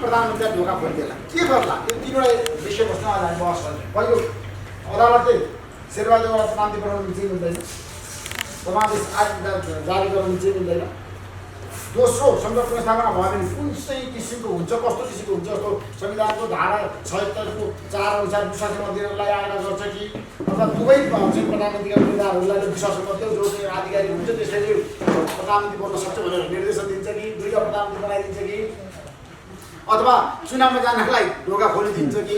प्रधानमन्त्रीलाई ढोका खोलिदिएला के गर्ला? यो तीनवटा विषयवस्तुमा आज हामी बहस गर्छौँ। पहिलो, अदालतले शेरबहादुर देउवालाई प्रमाणपत्र बनाउनु चाहिँ मिल्दैन, प्रमाणपत्र जारी गराउनु चाहिँ मिल्दैन। दोस्रो, संविधान पुनर्स्थापना भयो भने कुन चाहिँ किसिमको हुन्छ, कस्तो किसिमको हुन्छ, जस्तो संविधानको धारा 76 को 4 अनुसार विश्वासमा दिनलाई आग्रह गर्छ कि अथवा दुवै चाहिँ प्रधानमन्त्रीका उम्मेदवारहरूलाई विश्वासमा दियो जो चाहिँ आधिकारिक हुन्छ त्यसैले प्रधानमन्त्री बन्न सक्छ भनेर निर्देशन दिन्छ कि दुईटा प्रधानमन्त्री बनाइदिन्छ कि अथवा चुनावमा जानलाई ढोका खोलिदिन्छ कि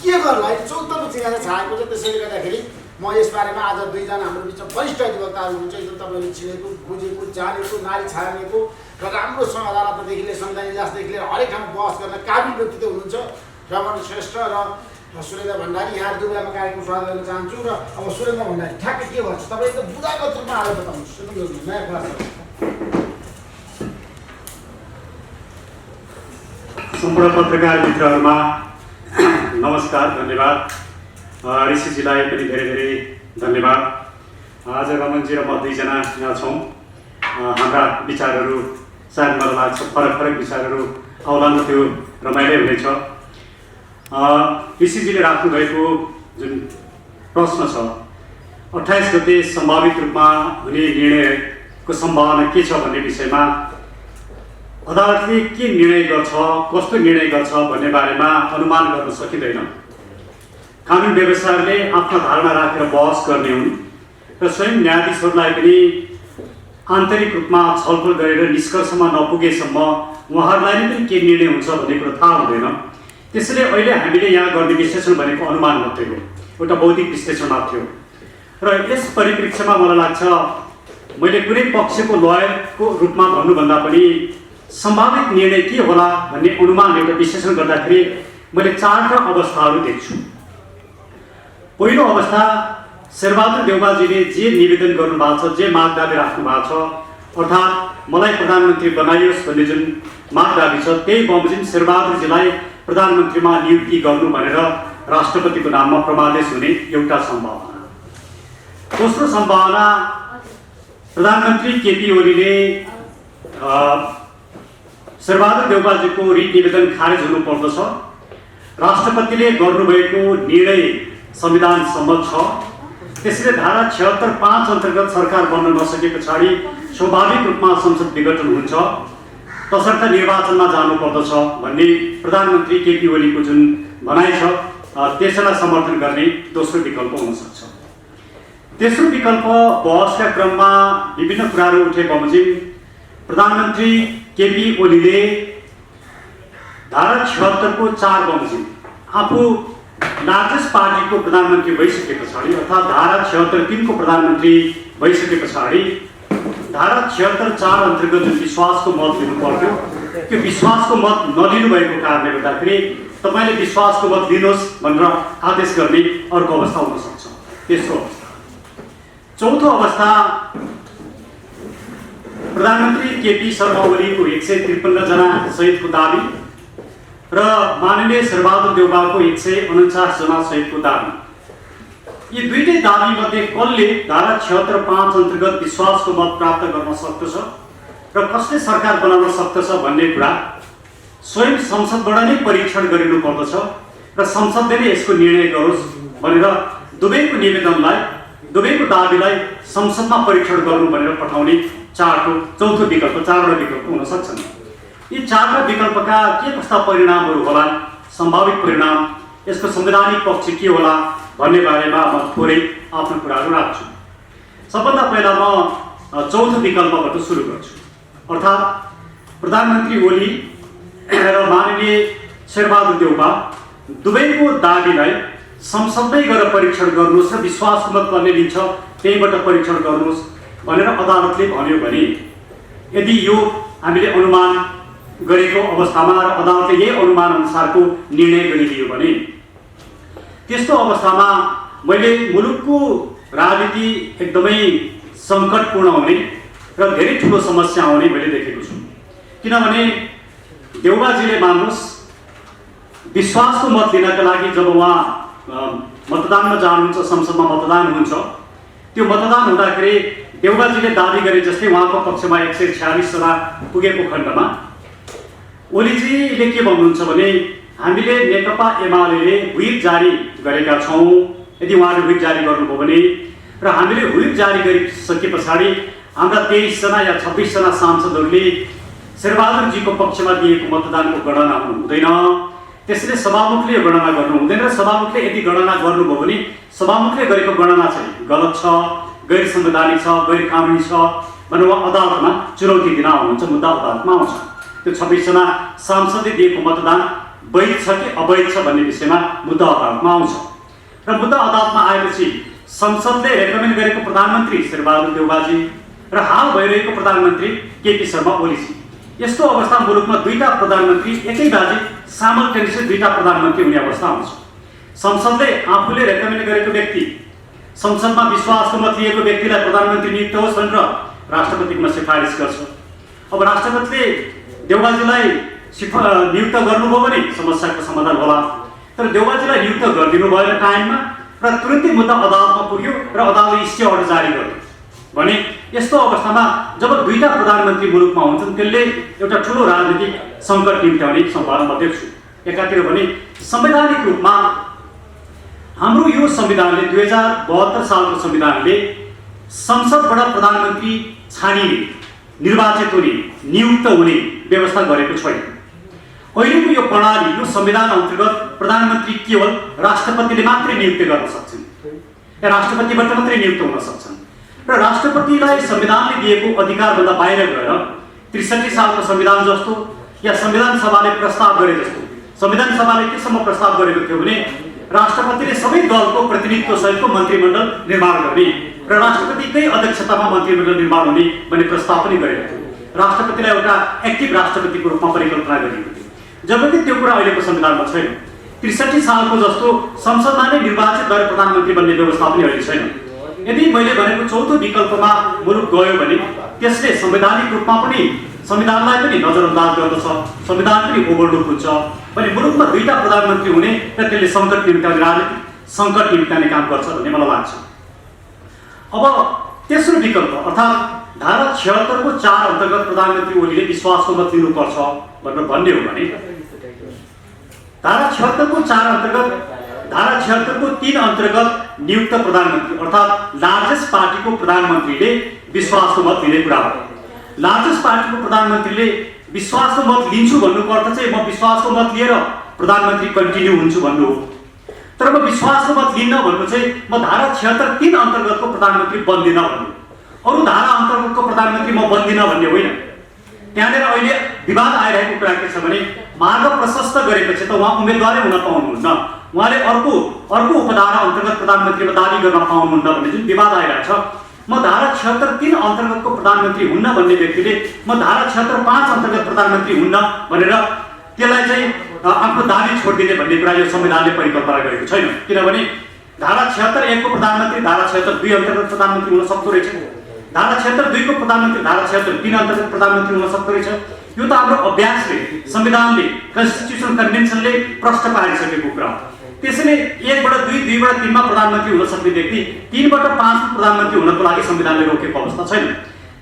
के गर्ला? चौतर्फी चिया छाएको छ। त्यसैले गर्दाखेरि म यसबारेमा आज दुईजना हाम्रो बिचमा वरिष्ठ अधिवक्ताहरू हुनुहुन्छ, एकदम तपाईँले चिनेको, बुझेको, जानेको, नारी छानेको र राम्रोसँग अदालतदेखि लिएर संविधान इजलासदेखि लिएर हरेक ठाउँमा बहस गर्न काबिल व्यक्तित्व हुनुहुन्छ रमण श्रेष्ठ र सुरेन्द्र भण्डारी। यहाँ दुई बेलामा कार्यक्रम स्वागत गर्न चाहन्छु। र अब सुरेन्द्र भण्डारी ठ्याक्कै के भन्छ तपाईँ एकदम बुझागत रूपमा आएर बताउनुहोस्। नयाँ क्लास सम्पूर्ण पत्रकार मित्रहरूमा नमस्कार, धन्यवाद। ऋषिजीलाई पनि धेरै धेरै धन्यवाद। आज रमनजी र म दुईजना यहाँ छौँ। हाम्रा विचारहरू सायद मलाई लाग्छ फरक फरक विचारहरू आउलान्, त्यो रमाइलो हुनेछ। ऋषिजीले राख्नुभएको जुन प्रश्न छ 28 गते सम्भावित रूपमा हुने निर्णयको सम्भावना के छ भन्ने विषयमा अदालतले के निर्णय गर्छ, कस्तो निर्णय गर्छ भन्ने बारेमा अनुमान गर्न सकिँदैन। कानुन व्यवस्थाहरूले आफ्ना धारणा राखेर बहस गर्ने हुन् र स्वयं न्यायाधीशहरूलाई पनि आन्तरिक रूपमा छलफल गरेर निष्कर्षमा नपुगेसम्म उहाँहरूलाई नै पनि के निर्णय हुन्छ भन्ने कुरो थाहा हुँदैन। त्यसैले अहिले हामीले यहाँ गर्ने विश्लेषण भनेको अनुमान मात्रै हो, एउटा बौद्धिक विश्लेषण मात्रै हो। र यस परिप्रेक्ष्यमा मलाई लाग्छ मैले कुनै पक्षको लयरको रूपमा भन्नुभन्दा पनि सम्भावित निर्णय के होला भन्ने अनुमान एउटा विश्लेषण गर्दाखेरि मैले 4 अवस्थाहरू देख्छु। पहिलो अवस्था, शेरबहादुर देउवाजीले जे निवेदन गर्नुभएको छ, जे मागदाबी राख्नु भएको छ, अर्थात् मलाई प्रधानमन्त्री बनाइयोस् भन्ने जुन मागदाबी छ त्यही बमोजिम शेरबहादुरजीलाई प्रधानमन्त्रीमा नियुक्ति गर्नु भनेर राष्ट्रपतिको नाममा प्रमादेश हुने एउटा सम्भावना। दोस्रो सम्भावना, प्रधानमन्त्री केपी ओलीले शेरबहादुर देउवाजीको रिट निवेदन खारेज हुनुपर्दछ। राष्ट्रपतिले गर्नुभएको निर्णय संविधान सम्मत छ। त्यसैले धारा 76(5) अन्तर्गत सरकार बन्न नसके पछाडि स्वाभाविक रूपमा संसद विघटन हुन्छ, तसर्थ निर्वाचनमा जानुपर्दछ भन्ने प्रधानमन्त्री केपी ओलीको जुन भनाइ छ त्यसैलाई समर्थन गर्ने दोस्रो विकल्प हुन सक्छ। तेस्रो विकल्प, बहसका क्रममा विभिन्न कुराहरू उठे बमोजिम प्रधानमन्त्री केपी ओलीले धारा 76 को 4 बमोजिम आफू लार्जेस्ट पार्टीको प्रधानमन्त्री भइसके पछाडि अर्थात् धारा 76(3) को प्रधानमन्त्री भइसके पछाडि धारा 76(4) अन्तर्गत जुन विश्वासको मत लिनु पर्थ्यो त्यो विश्वासको मत नलिनु भएको कारणले गर्दाखेरि तपाईँले विश्वासको मत लिनुहोस् भनेर आदेश गर्ने अर्को अवस्था हुन सक्छ। तेस्रो अवस्था। चौथो अवस्था, प्रधानमन्त्री केपी शर्मा ओलीको 153 जना सहितको दाबी र माननीय शेरबहादुर देउवाको 149 जना सहितको दाबी। यी दुईटै दाबी मध्ये कसले धारा 76(5) अन्तर्गत विश्वासको मत प्राप्त गर्न सक्दछ र कसले सरकार बनाउन सक्दछ भन्ने कुरा स्वयं संसदबाट नै परीक्षण गरिनु पर्दछ र संसदले नै यसको निर्णय गरोस् भनेर दुवैको निवेदनलाई, दुवैको दाबीलाई संसदमा परीक्षण गर्नु भनेर पठाउने चौथो विकल्प, 4वटा विकल्प हुन सक्छन्। यी 4वटा विकल्पका के कस्ता परिणामहरू होला, सम्भावित परिणाम, यसको संवैधानिक पक्ष के होला भन्ने बारेमा म थोरै आफ्नो कुराहरू राख्छु। सबभन्दा पहिला म चौथो विकल्पबाट सुरु गर्छु, अर्थात् प्रधानमन्त्री ओली र माननीय शेरबहादुर देउवा दुवैको दाबीलाई संसदमै गएर परीक्षण गर्नुहोस् र विश्वासको मत कसले लिन्छ त्यहीबाट परीक्षण गर्नुहोस् भनेर अदालतले भन्यो भने यदि यो हामीले अनुमान गरेको अवस्थामा र अदालतले यही अनुमान अनुसारको निर्णय गरिदियो भने त्यस्तो अवस्थामा मैले मुलुकको राजनीति एकदमै सङ्कटपूर्ण हुने र धेरै ठुलो समस्या आउने मैले देखेको छु। किनभने देउवाजीले मान्नुहोस् विश्वासको मत लिनका लागि जब उहाँ मतदानमा जानुहुन्छ, संसदमा मतदान हुन्छ, त्यो मतदान हुँदाखेरि देउवाजीले दाबी गरे जस्तै उहाँको पक्षमा 146 जना पुगेको खण्डमा ओलीजीले के भन्नुहुन्छ भने हामीले नेकपा एमाले व्हिप जारी गरेका छौँ। यदि उहाँले व्हिप जारी गर्नुभयो भने र हामीले व्हिप जारी गरिसके पछाडि हाम्रा 23 जना या 26 जना सांसदहरूले शेरबहादुरजीको पक्षमा दिएको मतदानको गणना हुनु हुँदैन। त्यसैले सभामुखले यो गणना गर्नु हुँदैन र सभामुखले यदि गणना गर्नुभयो भने सभामुखले गरेको गणना चाहिँ गलत छ, गैर संवैधानिक छ, गैर कानुनी छ भनेर उहाँ अदालतमा चुनौती दिन आउनुहुन्छ, मुद्दा अदालतमा आउँछ। त्यो 26 जना सांसदले दिएको मतदान वैध छ कि अवैध छ भन्ने विषयमा मुद्दा अदालतमा आउँछ र मुद्दा अदालतमा आएपछि संसदले रेकमेन्ड गरेको प्रधानमन्त्री शेरबहादुर देउवाजी र हाल भइरहेको प्रधानमन्त्री केपी शर्मा ओलीजी, यस्तो अवस्थामा मुलुकमा दुईटा प्रधानमन्त्री एकैबाजी सामल्टेनियसली दुईटा प्रधानमन्त्री हुने अवस्था आउँछ। संसदले आफूले रेकमेन्ड गरेको व्यक्ति, संसदमा विश्वासको मत लिएको व्यक्तिलाई प्रधानमन्त्री नियुक्त होस् भनेर राष्ट्रपतिमा सिफारिस गर्छ। अब राष्ट्रपतिले देउवाजीलाई नियुक्त गर्नुभयो भने समस्याको समाधान होला, तर देउवाजीलाई नियुक्त गरिदिनु भएन टाइममा र तुरुन्तै मुद्दा अदालतमा पुग्यो र अदालतले स्टे अर्डर जारी गर्यो भने यस्तो अवस्थामा जब दुईटा प्रधानमन्त्री मुलुकमा हुन्छन् त्यसले एउटा ठुलो राजनीतिक सङ्कट निम्त्याउने सम्भावना म देख्छु। एकातिर भने संवैधानिक रूपमा हाम्रो यो संविधानले 2072 सालको संविधानले संसदबाट प्रधानमन्त्री छानिने, निर्वाचित हुने, नियुक्त हुने व्यवस्था गरेको छैन। अहिलेको यो प्रणाली, यो संविधान अन्तर्गत प्रधानमन्त्री केवल राष्ट्रपतिले मात्रै नियुक्त गर्न सक्छन् या राष्ट्रपतिबाट मात्रै नियुक्त हुन सक्छन् र राष्ट्रपतिलाई संविधानले दिएको अधिकारभन्दा बाहिर गएर 63 सालको संविधान जस्तो या संविधान सभाले प्रस्ताव गरे जस्तो, संविधान सभाले केसम्म प्रस्ताव गरेको थियो भने राष्ट्रपतिले सबै दलको प्रतिनिधित्व सहितको मन्त्रीमण्डल निर्माण गर्ने र राष्ट्रपतिकै अध्यक्षतामा मन्त्रीमण्डल निर्माण हुने भन्ने प्रस्ताव पनि गरेको थियो। राष्ट्रपतिलाई एउटा एक्टिभ राष्ट्रपतिको रूपमा परिकल्पना गरिएको थियो, जबकि त्यो कुरा अहिलेको संविधानमा छैन। 63 सालको जस्तो संसदमा नै निर्वाचित भएर प्रधानमन्त्री बन्ने व्यवस्था पनि अहिले छैन। यदि मैले भनेको चौथो विकल्पमा मुलुक गयो भने त्यसले संवैधानिक रूपमा पनि संविधानलाई पनि नजरअन्दाज गर्दछ, संविधान पनि ओभरलुक हुन्छ भने मुलुकमा दुईटा प्रधानमन्त्री हुने र त्यसले सङ्कट निम्त्याउने, राजनीतिक सङ्कट निम्त्याउने काम गर्छ भन्ने मलाई लाग्छ। अब तेस्रो विकल्प अर्थात् धारा 76 को 4 अन्तर्गत प्रधानमन्त्री ओलीले विश्वासको मत लिनुपर्छ भनेर भन्ने हो भने धारा 76 को 4 अन्तर्गत, धारा 76 को 3 अन्तर्गत नियुक्त प्रधानमन्त्री अर्थात् लार्जेस्ट पार्टीको प्रधानमन्त्रीले विश्वासको मत लिने कुरा हो। लार्जेस्ट पार्टीको प्रधानमन्त्रीले विश्वासको मत लिन्छु भन्नुको अर्थ चाहिँ म विश्वासको मत लिएर प्रधानमन्त्री कन्टिन्यू हुन्छु भन्नु हो। तर म विश्वासको मत लिन्न भन्नु चाहिँ म धारा 76(3) अन्तर्गतको प्रधानमन्त्री बन्दिनँ भन्नु, अरू धारा अन्तर्गतको प्रधानमन्त्री म बन्दिनँ भन्ने होइन। त्यहाँनिर अहिले विवाद आइरहेको कुरा के छ भने मार्ग प्रशस्त गरेपछि त उहाँ उम्मेदवारै हुन पाउनुहुन्न, उहाँले अर्को उपधारा अन्तर्गत प्रधानमन्त्रीमा दाबी गर्न पाउनुहुन्न भन्ने जुन विवाद आइरहेको छ। म धारा 76(3) अन्तर्गतको प्रधानमन्त्री हुन्न भन्ने व्यक्तिले म धारा 76(5) अन्तर्गत प्रधानमन्त्री हुन्न भनेर त्यसलाई चाहिँ आफ्नो दाबी छोडिदिने भन्ने कुरा यो संविधानले परिकल्पना गरेको छैन। किनभने धारा 76(1) को प्रधानमन्त्री धारा 76(2) अन्तर्गत प्रधानमन्त्री हुन सक्दो रहेछ, धारा 76(2) को प्रधानमन्त्री धारा 76(3) अन्तर्गत प्रधानमन्त्री हुन सक्दो रहेछ। यो त हाम्रो अभ्यासले, संविधानले, कन्स्टिट्युसन कन्भेन्सनले प्रश्न पारिसकेको कुरा हो। त्यसैले 1 बाट 2, 2 बाट 3 मा प्रधानमन्त्री हुन सक्ने व्यक्ति 3 बाट 5 मा प्रधानमन्त्री हुनको लागि संविधानले रोकेको अवस्था छैन।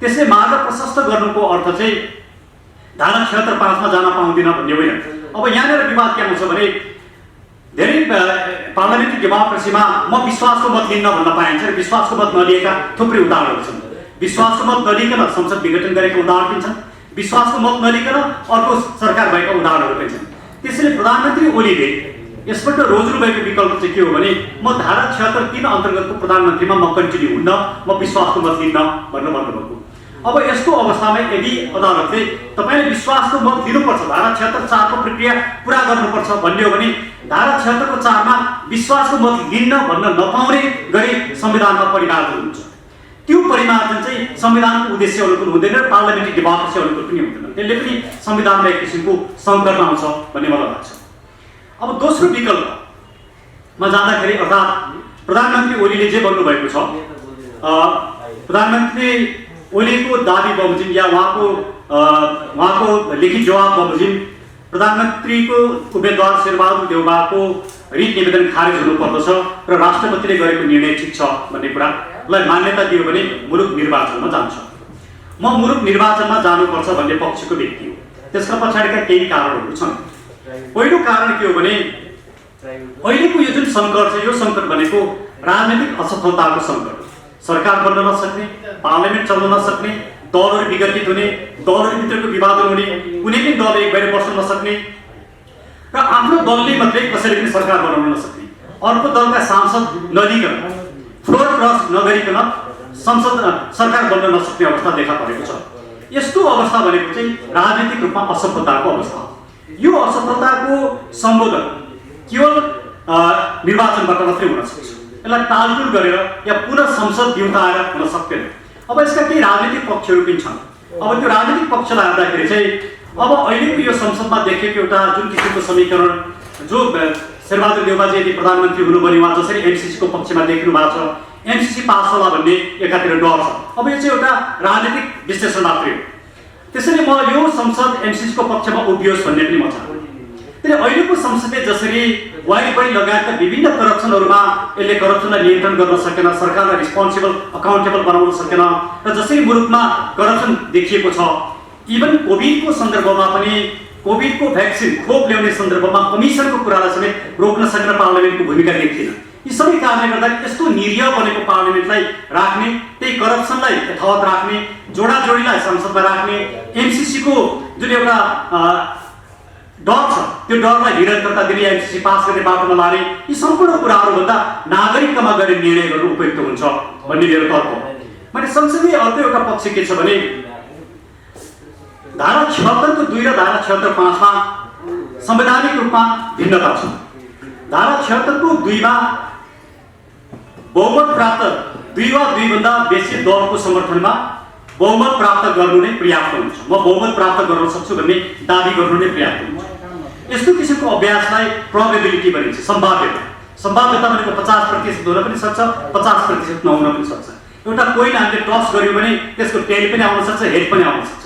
त्यसले मार्ग प्रशस्त गर्नुको अर्थ चाहिँ धारा 76(5) मा जान पाउँदिन भन्ने होइन। अब यहाँनिर विवाद के आउँछ भने धेरै पार्लियामेन्ट्री डेमोक्रेसीमा म विश्वासको मत लिन्न भन्न पाइन्छ र विश्वासको मत नलिएका थुप्रै उदाहरणहरू छन्। विश्वासको मत नलिकन संसद विघटन गरेको उदाहरण पनि छन्, विश्वासको मत नलिकन अर्को सरकार भएका उदाहरणहरू पनि छन्। त्यसैले प्रधानमन्त्री ओलीले यसबाट रोज्नु भएको विकल्प चाहिँ के हो भने म धारा 76(3) अन्तर्गतको प्रधानमन्त्रीमा म कन्टिन्यू हुन्न, म विश्वासको मत लिन्न भनेर भन्नुभएको। अब यस्तो अवस्थामा यदि अदालतले तपाईले विश्वासको मत लिनुपर्छ, धारा 76(4) को प्रक्रिया पूरा गर्नुपर्छ भन्ने हो भने धारा 76 को 4 मा विश्वासको मत लिन्न भन्न नपाउने गरी संविधानमा परिमार्जन हुन्छ। त्यो परिमार्जन चाहिँ संविधानको उद्देश्य अनुकूल हुँदैन र पार्लियामेन्ट्री डेमोक्रेसी अनुकूल पनि हुँदैन। त्यसले पनि संविधानमा एक किसिमको सङ्कटमा आउँछ भन्ने मलाई लाग्छ। अब दोस्रो विकल्पमा जाँदाखेरि अर्थात् प्रधानमन्त्री ओलीले जे भन्नुभएको छ, प्रधानमन्त्री ओलीको दाबी बमोजिम या उहाँको लिखित जवाब बमोजिम प्रधानमन्त्रीको उम्मेदवार शेरबहादुर देउवाको रिट निवेदन खारेज हुनुपर्दछ र राष्ट्रपतिले गरेको निर्णय ठिक छ भन्ने कुरालाई मान्यता दियो भने मुलुक निर्वाचनमा जान्छ। म मुलुक निर्वाचनमा जानुपर्छ भन्ने पक्षको व्यक्ति हो। त्यसका पछाडिका केही कारणहरू छन्। पहिलो कारण के हो भने अहिलेको यो जुन सङ्कट छ, यो सङ्कट भनेको राजनीतिक असफलताको सङ्कट। सरकार बन्न नसक्ने, पार्लियामेन्ट चल्न नसक्ने, दलहरू विघटित हुने, दलहरूभित्रको विवादन हुने, कुनै पनि दल एक भएर बस्न नसक्ने र आफ्नो दलले मात्रै कसैले पनि सरकार बनाउन नसक्ने, अर्को दलका सांसद नलिकन, फ्लोर क्रस नगरिकन सरकार बन्न नसक्ने अवस्था देखा परेको छ। यस्तो अवस्था भनेको चाहिँ राजनीतिक रूपमा असफलताको अवस्था। यो असफलताको सम्बोधन केवल निर्वाचनबाट मात्रै हुन सक्छ। यसलाई टालटुल गरेर या पुनः संसद विउता आएर हुन सक्दैन। अब यसका केही राजनीतिक पक्षहरू पनि छन्। अब त्यो राजनीतिक पक्षलाई हेर्दाखेरि चाहिँ अब अहिलेको यो संसदमा देखिएको एउटा जुन किसिमको समीकरण, जो शेरबहादुर देउवाजी यदि प्रधानमन्त्री हुनुभयो उहाँ जसरी एमसिसीको पक्षमा देखिनु भएको छ, एमसिसी पास होला भन्ने एकातिर डर छ। अब यो चाहिँ एउटा राजनीतिक विश्लेषण मात्रै हो। त्यसैले म यो संसद एमसिसीको पक्षमा उभियोस् भन्ने पनि म चाहन्छु। त्यसले अहिलेको संसदले जसरी वाइड लगायतका विभिन्न करप्सनहरूमा यसले करप्सनलाई नियन्त्रण गर्न सकेन, सरकारलाई रिस्पोन्सिबल अकाउन्टेबल बनाउन सकेन र जसरी मुलुकमा करप्सन देखिएको छ, इभन कोभिडको सन्दर्भमा पनि कोभिडको भ्याक्सिन खोप ल्याउने सन्दर्भमा कमिसनको कुरालाई समेत रोक्न सकेन पार्लियामेन्टको भूमिका देखिएन। यी सबै कारणले गर्दा यस्तो निरीह बनेको पार्लियामेन्टलाई राख्ने, त्यही करप्सनलाई यथावत राख्ने, जोडाजोडीलाई संसदमा राख्ने, एमसिसीको जुन एउटा डर छ त्यो डरलाई निरन्तरता दिने, एमसिसी पास गर्ने बाटोमा लाने, यी सम्पूर्ण कुराहरूभन्दा नागरिकमा गएर निर्णय गर्नु उपयुक्त हुन्छ भन्ने मेरो तर्क हो। मैले संसदीय अर्को एउटा पक्ष के छ भने धारा 76 को 2 र धारा 76 5 मा संवैधानिक रूपमा भिन्नता छ। धारा 76 को 2 मा बहुमत प्राप्त 2 वा 2 भन्दा बेसी दलको समर्थनमा बहुमत प्राप्त गर्नु नै पर्याप्त हुन्छ। म बहुमत प्राप्त गर्न सक्छु भन्ने दाबी गर्नु नै पर्याप्त हुन्छ। यस्तो किसिमको अभ्यासलाई प्रोबेबिलिटी भनिन्छ, सम्भाव्यता। सम्भाव्यता भनेको 50% हुन पनि सक्छ, 50% नहुन पनि सक्छ। एउटा कोइन हामीले टस गर्यो भने त्यसको टेल पनि आउन सक्छ, हेड पनि आउन सक्छ।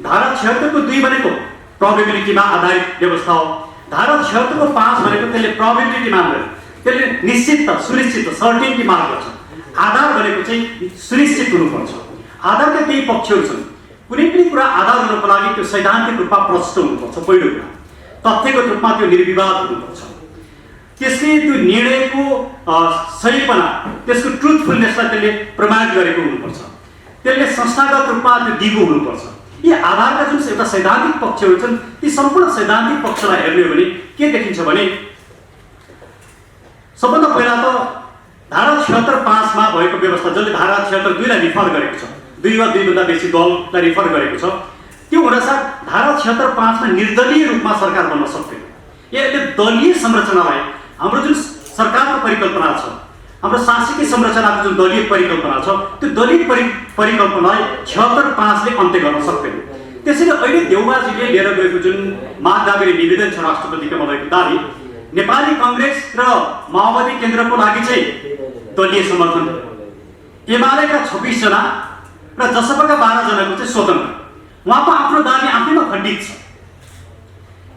धारा 76 को 2 भनेको प्रोबेबिलिटीमा आधारित व्यवस्था हो। धारा 76 को 5 भनेको त्यसले प्रोबेबिलिटी मान्दैन, त्यसले निश्चित सुनिश्चित सर्टेनिटी माग गर्छ। आधार भनेको चाहिँ सुनिश्चित हुनुपर्छ। आधारका केही पक्षहरू छन्। कुनै पनि कुरा आधार हुनको लागि त्यो सैद्धान्तिक रूपमा प्रष्ट हुनुपर्छ। पहिलो कुरा तथ्यगत रूपमा त्यो निर्विवाद हुनुपर्छ। त्यसले त्यो निर्णयको सहीपना, त्यसको ट्रुथफुलनेसलाई त्यसले प्रमाणित गरेको हुनुपर्छ। त्यसले संस्थागत रूपमा त्यो दिगो हुनुपर्छ। यी आधारका जुन एउटा सैद्धान्तिक पक्षहरू छन्, ती सम्पूर्ण सैद्धान्तिक पक्षलाई हेर्ने हो भने के देखिन्छ भने सबभन्दा पहिला त धारा 76 5 मा भएको व्यवस्था, जसले धारा 76 2 लाई रिफर गरेको छ, 2 वा 2 भन्दा बेसी दललाई रिफर गरेको छ, त्यो अनुसार धारा 76 5 मा निर्दलीय रूपमा सरकार बन्न सक्दैन। यसले दलीय संरचनालाई, हाम्रो जुन सरकारको परिकल्पना छ, हाम्रो शासकीय संरचनाको जुन दलीय परिकल्पना छ, त्यो दलीय परिकल्पनालाई 76 5 ले अन्त्य गर्न सक्दैन। त्यसैले अहिले देउवाजीले लिएर गएको जुन मागदाबी निवेदन छ राष्ट्रपतिको भएको दाबी, नेपाली कांग्रेस र माओवादी केन्द्रको लागि चाहिँ दलीय समर्थन, एमालेका 26 जना र जसपाका 12 जनाको चाहिँ स्वतन्त्र। उहाँको आफ्नो दाबी आफैमा खण्डित छ।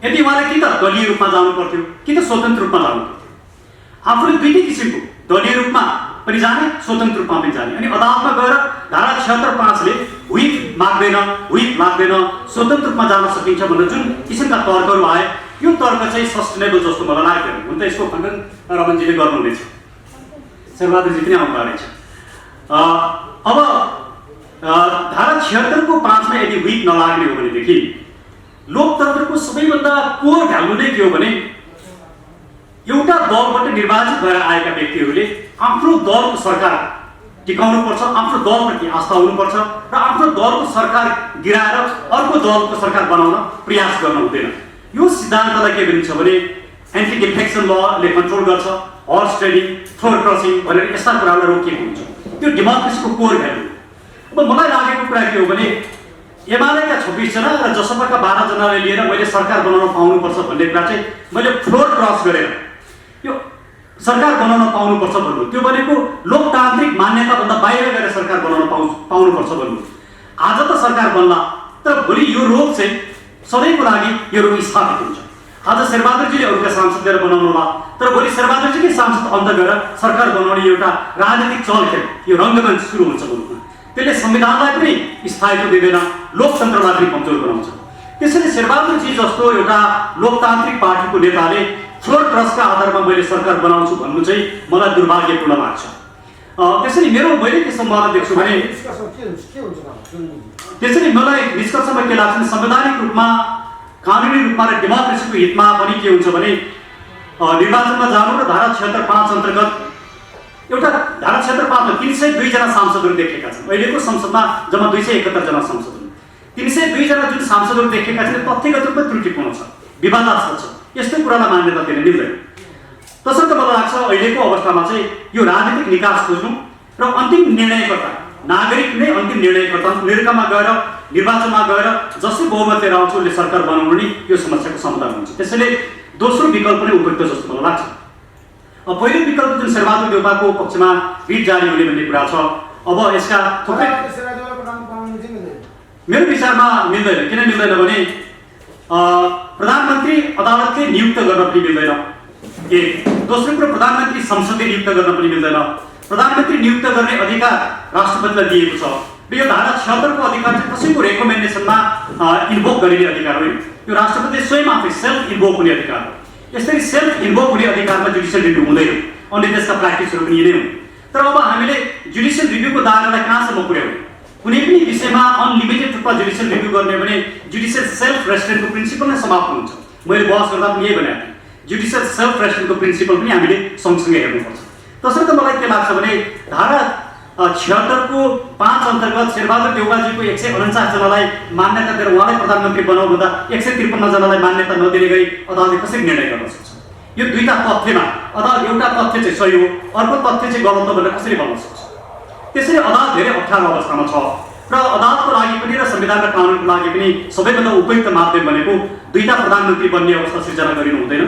यदि उहाँले कि त दलीय रूपमा जानु पर्थ्यो कि त स्वतन्त्र रूपमा जानु पर्थ्यो। आफूले दुईटै किसिमको दलीय रूपमा पनि जाने, स्वतन्त्र रूपमा पनि जाने। अनि अदालतमा गएर धारा 76 5 ले हुइप माग्दैन, हुइप लाग्दैन, स्वतन्त्र रूपमा जान सकिन्छ भनेर जुन किसिमका तर्कहरू आए, यो तर्क चाहिँ सस्टेनेबल जस्तो मलाई लाग्दैन। हुन त यसको खण्डन रमनजीले गर्नुहुनेछ, शेरबहादुरजी पनि आउनु भएको छ। अब धारा 76 को 5 मा यदि हुइप नलाग्ने हो भनेदेखि लोकतन्त्रको सबैभन्दा कोर भ्यालु नै के हो भने एउटा दलबाट निर्वाचित भएर आएका व्यक्तिहरूले आफ्नो दलको सरकार टिकाउनुपर्छ, आफ्नो दलप्रति आस्था हुनुपर्छ र आफ्नो दलको सरकार गिराएर अर्को दलको सरकार बनाउन प्रयास गर्न हुँदैन। यो सिद्धान्तलाई के भनिन्छ भने एन्टी डिफेक्सन लले कन्ट्रोल गर्छ, हर्स ट्रेडिङ, फ्लोर क्रसिङ भनेर यस्ता कुरालाई रोकिएको हुन्छ। त्यो डेमोक्रेसीको कोर भ्यालु। अब मलाई लागेको कुरा के हो भने एमालेका 26 जना र जसपाका 12 जनालाई लिएर मैले सरकार बनाउन पाउनुपर्छ भन्ने कुरा चाहिँ मैले फ्लोर क्रस गरेर यो सरकार बनाउन पाउनुपर्छ भन्नु, त्यो भनेको लोकतान्त्रिक मान्यताभन्दा बाहिर गएर सरकार बनाउन पाउनुपर्छ भन्नु। आज त सरकार बन्ला, तर भोलि यो रोग चाहिँ सधैँको लागि यो रोग स्थापित हुन्छ। आज शेरबहादुरजीले अरूका सांसद लिएर बनाउनु होला, तर भोलि शेरबहादुरजीकै सांसद अन्त गएर सरकार बनाउने एउटा राजनीतिक चलखेल, यो रङ्गमञ्च सुरु हुन्छ मुलुकमा। त्यसले संविधानलाई पनि स्थायित्व दिँदैन, लोकतन्त्रलाई पनि कमजोर बनाउँछ। त्यसैले शेरबहादुरजी जस्तो एउटा लोकतान्त्रिक पार्टीको नेताले फ्लोर क्रसका आधारमा मैले सरकार बनाउँछु भन्नु चाहिँ मलाई दुर्भाग्यपूर्ण लाग्छ। त्यसैले मैले के सम्भावना देख्छु भने त्यसैले मलाई निष्कर्षमा के लाग्छ भने संवैधानिक रूपमा कानुनी रूपमा र डेमोक्रेसीको हितमा पनि के हुन्छ भने निर्वाचनमा जानु र धारा 76(5) अन्तर्गत एउटा धारा 76(5) मा 302 जना सांसदहरू देखेका छन्। अहिलेको संसदमा जम्मा 271 जना सांसद हुन्। 302 जना जुन सांसदहरू देखेका छन् तथ्यगत रूपमा त्रुटिपूर्ण छ, विवादास्पद छ, यस्तो कुरालाई मान्यता दिन मिल्दैन। तसर्थ मलाई लाग्छ अहिलेको अवस्थामा चाहिँ यो राजनीतिक निकास खोज्नु र अन्तिम निर्णयकर्ता नागरिक नै अन्तिम निर्णयकर्ता निर्वाचनमा गएर जसै बहुमत लिएर आउँछ उसले सरकार बनाउनु नै यो समस्याको समाधान हुन्छ। त्यसैले दोस्रो विकल्प नै उपयुक्त जस्तो मलाई लाग्छ। पहिलो विकल्प जुन शेरबहादुर देउवाको पक्षमा रिट जारी हुने भन्ने कुरा छ, अब यसका थुप्रै मेरो विचारमा मिल्दैन। किन मिल्दैन भने प्रधानमन्त्री अदालतले नियुक्त गर्न पनि मिल्दैन, एक। दोस्रो कुरो प्रधानमन्त्री संसदले नियुक्त गर्न पनि मिल्दैन। प्रधानमन्त्री नियुक्त गर्ने अधिकार राष्ट्रपतिलाई दिएको छ र यो धारा 76 को अधिकार चाहिँ कसैको रेकमेन्डेसनमा इन्भोक गरिने अधिकार होइन। यो राष्ट्रपतिले स्वयं आफै सेल्फ इन्भोक हुने अधिकार हो। यसरी सेल्फ इन्भोक हुने अधिकारमा जुडिसियल रिभ्यू हुँदैन। अन्य देशका प्र्याक्टिसहरू पनि यिनै हुन्। तर अब हामीले जुडिसियल रिभ्यूको दायरालाई कहाँसम्म पुर्याउने? कुनै पनि विषयमा अनलिमिटेड रूपमा जुडिसियल रिभ्यू गर्ने भने जुडिसियल सेल्फ रेस्ट्रेन्टको प्रिन्सिपल नै समाप्त हुन्छ। मैले बहस गर्दा पनि यही भनेको थिएँ, जुडिसियल सेल्फ रेस्ट्रेन्टको प्रिन्सिपल पनि हामीले सँगसँगै हेर्नुपर्छ। तसर्थ मलाई के लाग्छ भने धारा 76 को 5 अन्तर्गत शेरबहादुर देउवाजीको 149 जनालाई मान्यता दिएर उहाँलाई प्रधानमन्त्री बनाऊ भन्दा 153 जनालाई मान्यता नदिने गरी अदालतले कसरी निर्णय गर्न सक्छ? यो दुईटा तथ्यमा अदालत एउटा तथ्य चाहिँ सही हो, अर्को तथ्य चाहिँ गलत हो भनेर कसरी भन्न सक्छ? त्यसैले अदालत धेरै अप्ठ्यारो अवस्थामा छ र अदालतको लागि पनि र संविधान र कानुनको लागि पनि सबैभन्दा उपयुक्त माध्यम भनेको दुईटा प्रधानमन्त्री बन्ने अवस्था सिर्जना गरिनु हुँदैन,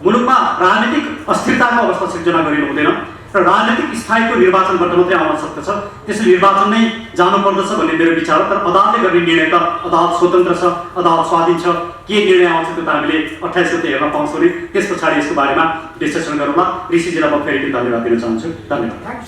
मुलुकमा राजनीतिक अस्थिरताको अवस्था सिर्जना गरिनु हुँदैन र राजनीतिक स्थायीको निर्वाचनबाट मात्रै आउन सक्दछ। त्यसैले निर्वाचन नै जानुपर्दछ भन्ने मेरो विचार हो। तर अदालतले गर्ने निर्णय त अदालत स्वतन्त्र छ, अदालत स्वाधीन छ। के निर्णय आउँछ त्यो त हामीले 28 गते हेर्न पाउँछौँ नि। त्यस पछाडि यसको बारेमा विश्लेषण गरौँला। ऋषिजीलाई म फेरि पनि धन्यवाद दिन चाहन्छु। धन्यवाद।